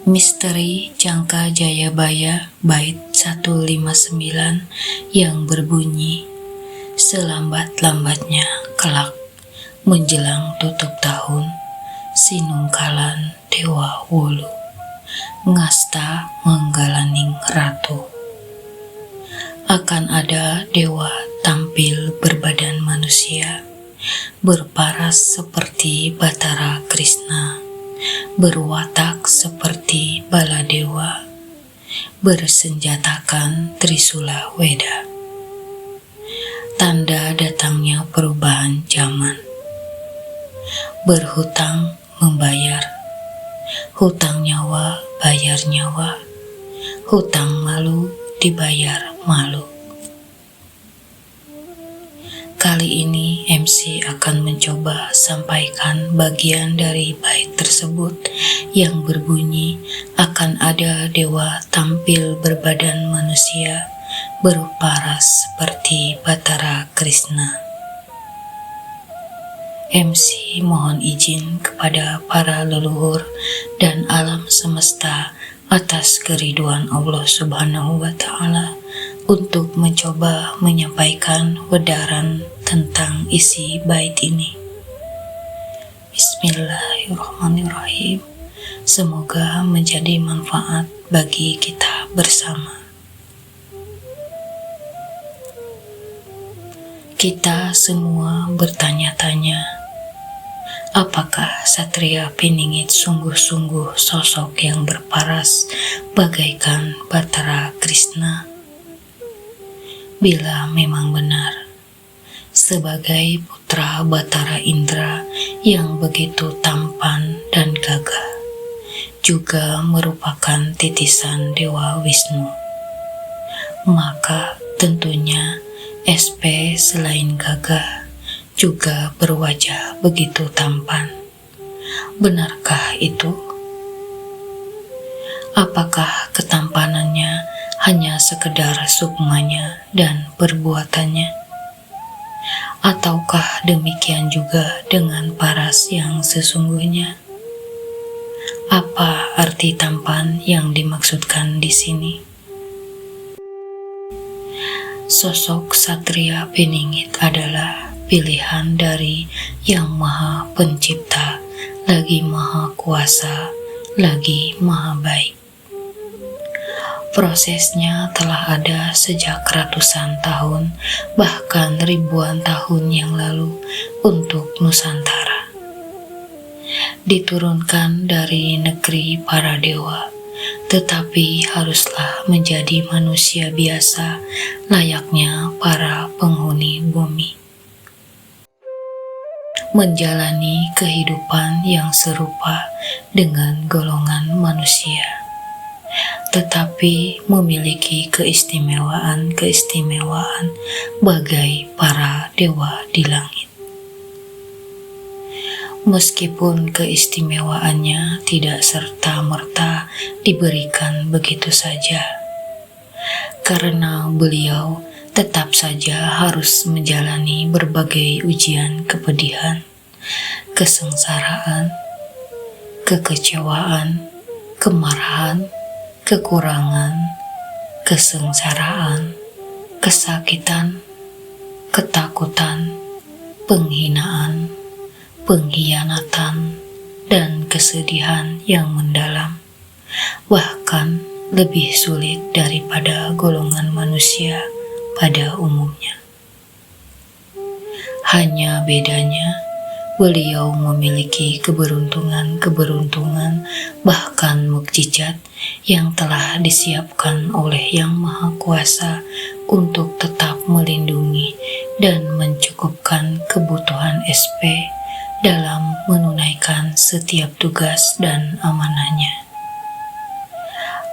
Misteri Jangka Jayabaya bait 159 yang berbunyi, selambat-lambatnya kelak menjelang tutup tahun, sinungkalan dewa wulu, ngasta menggalaning ratu. Akan ada dewa tampil berbadan manusia, berparas seperti Batara Krishna, berwatak seperti Baladewa, bersenjatakan Trisula Weda. Tanda datangnya perubahan zaman. Berhutang membayar, hutang nyawa bayar nyawa, hutang malu dibayar malu. Kali ini MC akan mencoba sampaikan bagian dari bait tersebut yang berbunyi, akan ada dewa tampil berbadan manusia, berparas seperti Batara Krishna. MC mohon izin kepada para leluhur dan alam semesta atas keriduan Allah Subhanahu wa Ta'ala untuk mencoba menyampaikan wedaran tentang isi bait ini. Bismillahirrahmanirrahim. Semoga menjadi manfaat bagi kita bersama. Kita semua bertanya-tanya, apakah Satria Piningit sungguh-sungguh sosok yang berparas bagaikan Batara Krishna? Bila memang benar, sebagai putra Batara Indra yang begitu tampan dan gagah, juga merupakan titisan Dewa Wisnu, maka tentunya SP selain gagah juga berwajah begitu tampan. Benarkah itu? Apakah ketampanannya hanya sekedar sukmanya dan perbuatannya? Ataukah demikian juga dengan paras yang sesungguhnya? Apa arti tampan yang dimaksudkan di sini? Sosok Satria Piningit adalah pilihan dari Yang Maha Pencipta, lagi Maha Kuasa, lagi Maha Baik. Prosesnya telah ada sejak ratusan tahun, bahkan ribuan tahun yang lalu untuk Nusantara. Diturunkan dari negeri para dewa, tetapi haruslah menjadi manusia biasa layaknya para penghuni bumi. Menjalani kehidupan yang serupa dengan golongan manusia, tetapi memiliki keistimewaan-keistimewaan bagai para dewa di langit. Meskipun keistimewaannya tidak serta-merta diberikan begitu saja, karena beliau tetap saja harus menjalani berbagai ujian kepedihan, kesengsaraan, kekecewaan, kemarahan, kekurangan, kesengsaraan, kesakitan, ketakutan, penghinaan, pengkhianatan, dan kesedihan yang mendalam, bahkan lebih sulit daripada golongan manusia pada umumnya. Hanya bedanya, beliau memiliki keberuntungan-keberuntungan, bahkan mukjizat yang telah disiapkan oleh Yang Maha Kuasa untuk tetap melindungi dan mencukupkan kebutuhan SP dalam menunaikan setiap tugas dan amanahnya,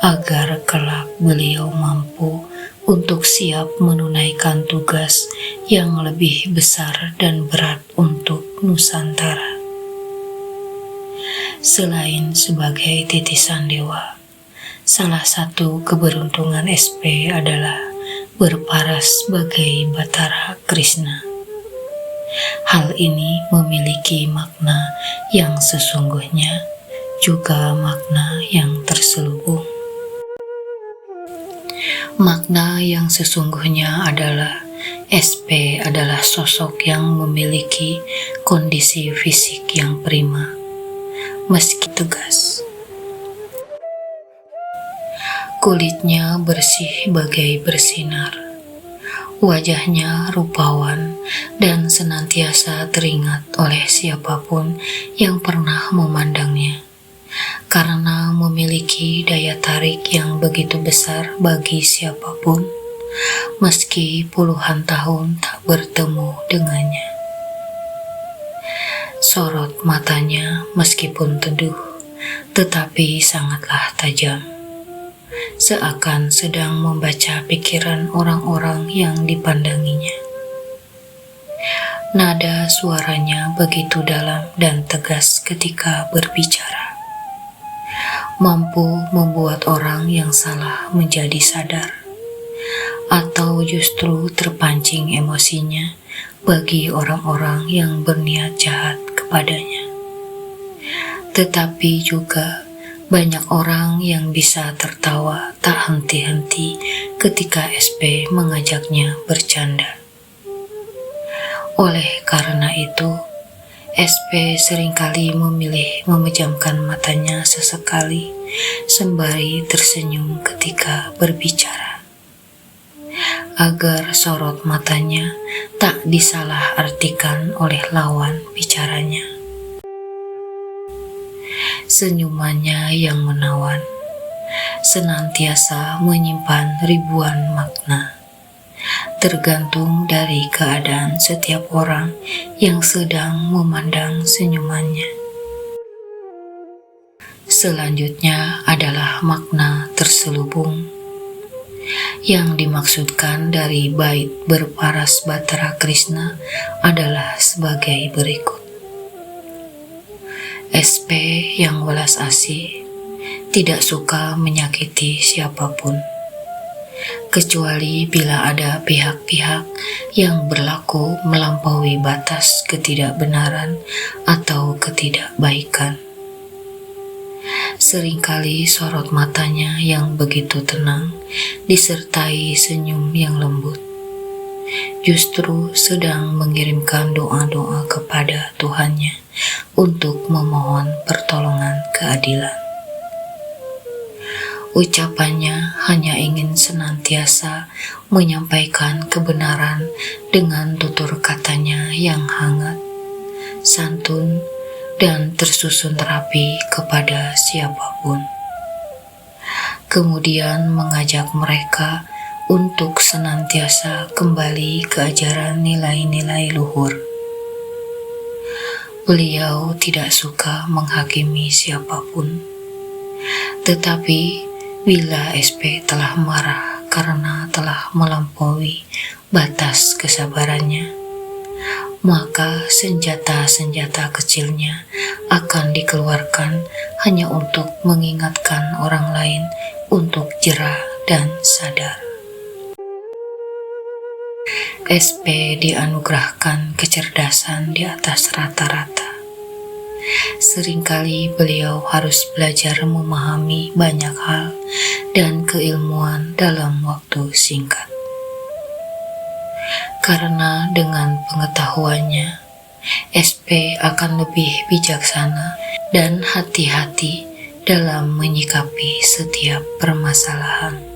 agar kelak beliau mampu untuk siap menunaikan tugas yang lebih besar dan berat untuk Nusantara. Selain sebagai titisan dewa, salah satu keberuntungan SP adalah berparas sebagai Batara Krishna. Hal ini memiliki makna yang sesungguhnya juga makna yang terselubung. Makna yang sesungguhnya adalah SP adalah sosok yang memiliki kondisi fisik yang prima, meski tegas. Kulitnya bersih bagai bersinar, wajahnya rupawan dan senantiasa teringat oleh siapapun yang pernah memandangnya, karena memiliki daya tarik yang begitu besar bagi siapapun, meski puluhan tahun tak bertemu dengannya. Sorot matanya meskipun teduh, tetapi sangatlah tajam, seakan sedang membaca pikiran orang-orang yang dipandanginya. Nada suaranya begitu dalam dan tegas ketika berbicara, mampu membuat orang yang salah menjadi sadar, atau justru terpancing emosinya bagi orang-orang yang berniat jahat kepadanya. Tetapi juga banyak orang yang bisa tertawa tak henti-henti ketika SP mengajaknya bercanda. Oleh karena itu, SP seringkali memilih memejamkan matanya sesekali sembari tersenyum ketika berbicara, agar sorot matanya tak disalah-artikan oleh lawan bicaranya. Senyumannya yang menawan senantiasa menyimpan ribuan makna, tergantung dari keadaan setiap orang yang sedang memandang senyumannya. Selanjutnya adalah makna terselubung yang dimaksudkan dari bait berparas Bahtara Krishna adalah sebagai berikut. SP yang welas asih tidak suka menyakiti siapapun, kecuali bila ada pihak-pihak yang berlaku melampaui batas ketidakbenaran atau ketidakbaikan. Seringkali sorot matanya yang begitu tenang disertai senyum yang lembut justru sedang mengirimkan doa-doa kepada Tuhannya untuk memohon pertolongan keadilan. Ucapannya hanya ingin senantiasa menyampaikan kebenaran dengan tutur katanya yang hangat, santun, dan tersusun rapi kepada siapapun. Kemudian mengajak mereka untuk senantiasa kembali ke ajaran nilai-nilai luhur. Beliau tidak suka menghakimi siapapun, tetapi bila SP telah marah karena telah melampaui batas kesabarannya, maka senjata-senjata kecilnya akan dikeluarkan hanya untuk mengingatkan orang lain untuk jera dan sadar. SP dianugerahkan kecerdasan di atas rata-rata. Seringkali beliau harus belajar memahami banyak hal dan keilmuan dalam waktu singkat. Karena dengan pengetahuannya, SP akan lebih bijaksana dan hati-hati dalam menyikapi setiap permasalahan.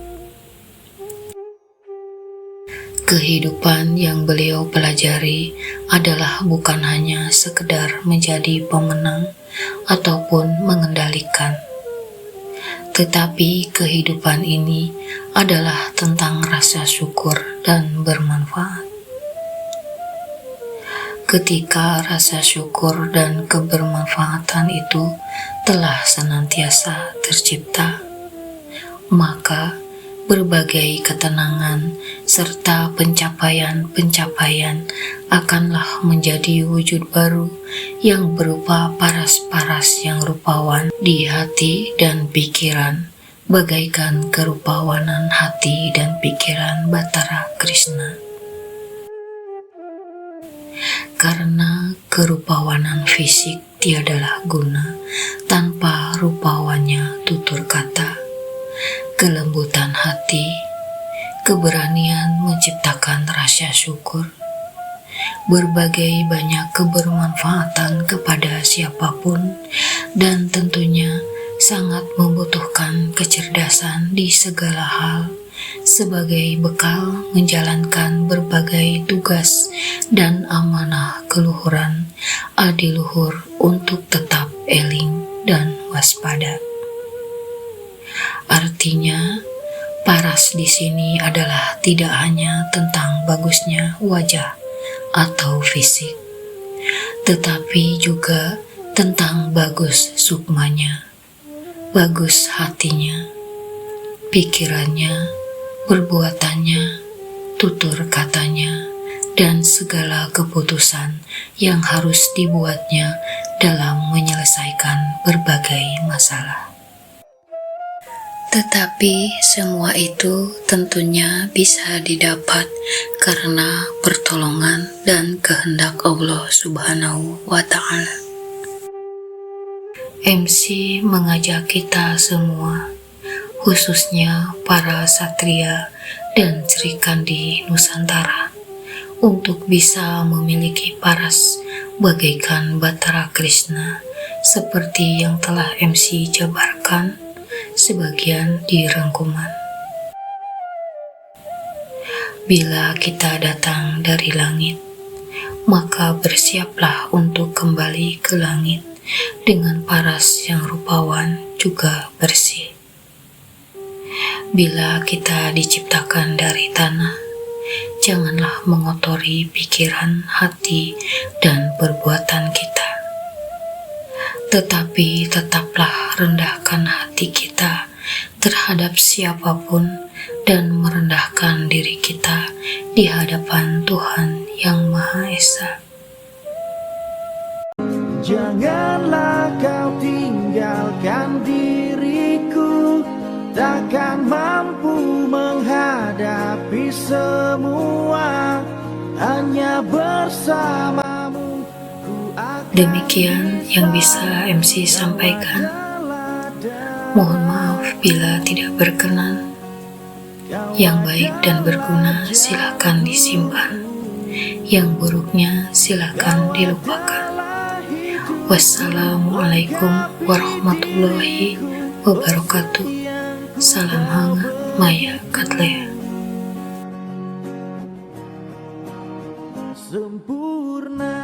Kehidupan yang beliau pelajari adalah bukan hanya sekedar menjadi pemenang ataupun mengendalikan, tetapi kehidupan ini adalah tentang rasa syukur dan bermanfaat. Ketika rasa syukur dan kebermanfaatan itu telah senantiasa tercipta, maka berbagai ketenangan serta pencapaian-pencapaian akanlah menjadi wujud baru yang berupa paras-paras yang rupawan di hati dan pikiran, bagaikan kerupawanan hati dan pikiran Bahtara Krishna. Karena kerupawanan fisik tiadalah guna tanpa rupawannya tutur kata, kelembutan hati, keberanian menciptakan rasa syukur, berbagai banyak kebermanfaatan kepada siapapun, dan tentunya sangat membutuhkan kecerdasan di segala hal sebagai bekal menjalankan berbagai tugas dan amanah keluhuran adiluhur untuk tetap eling dan waspada. Artinya, paras di sini adalah tidak hanya tentang bagusnya wajah atau fisik, tetapi juga tentang bagus sukmanya, bagus hatinya, pikirannya, perbuatannya, tutur katanya, dan segala keputusan yang harus dibuatnya dalam menyelesaikan berbagai masalah. Tetapi semua itu tentunya bisa didapat karena pertolongan dan kehendak Allah Subhanahu wa Ta'ala. MC mengajak kita semua, khususnya para satria dan Srikandi Nusantara, untuk bisa memiliki paras bagaikan Batara Krishna seperti yang telah MC jabarkan sebagian di rangkuman. Bila kita datang dari langit, maka bersiaplah untuk kembali ke langit dengan paras yang rupawan juga bersih. Bila kita diciptakan dari tanah, janganlah mengotori pikiran, hati, dan perbuatan kita. Tetapi tetaplah rendahkan hati kita terhadap siapapun dan merendahkan diri kita di hadapan Tuhan Yang Maha Esa. Janganlah kau tinggalkan diriku, takkan mampu menghadapi semua, hanya bersamamu. Demikian yang bisa MC sampaikan. Mohon maaf bila tidak berkenan. Yang baik dan berguna silakan disimpan, yang buruknya silakan dilupakan. Wassalamualaikum warahmatullahi wabarakatuh. Salam hangat Maya Katlea. Sempurna.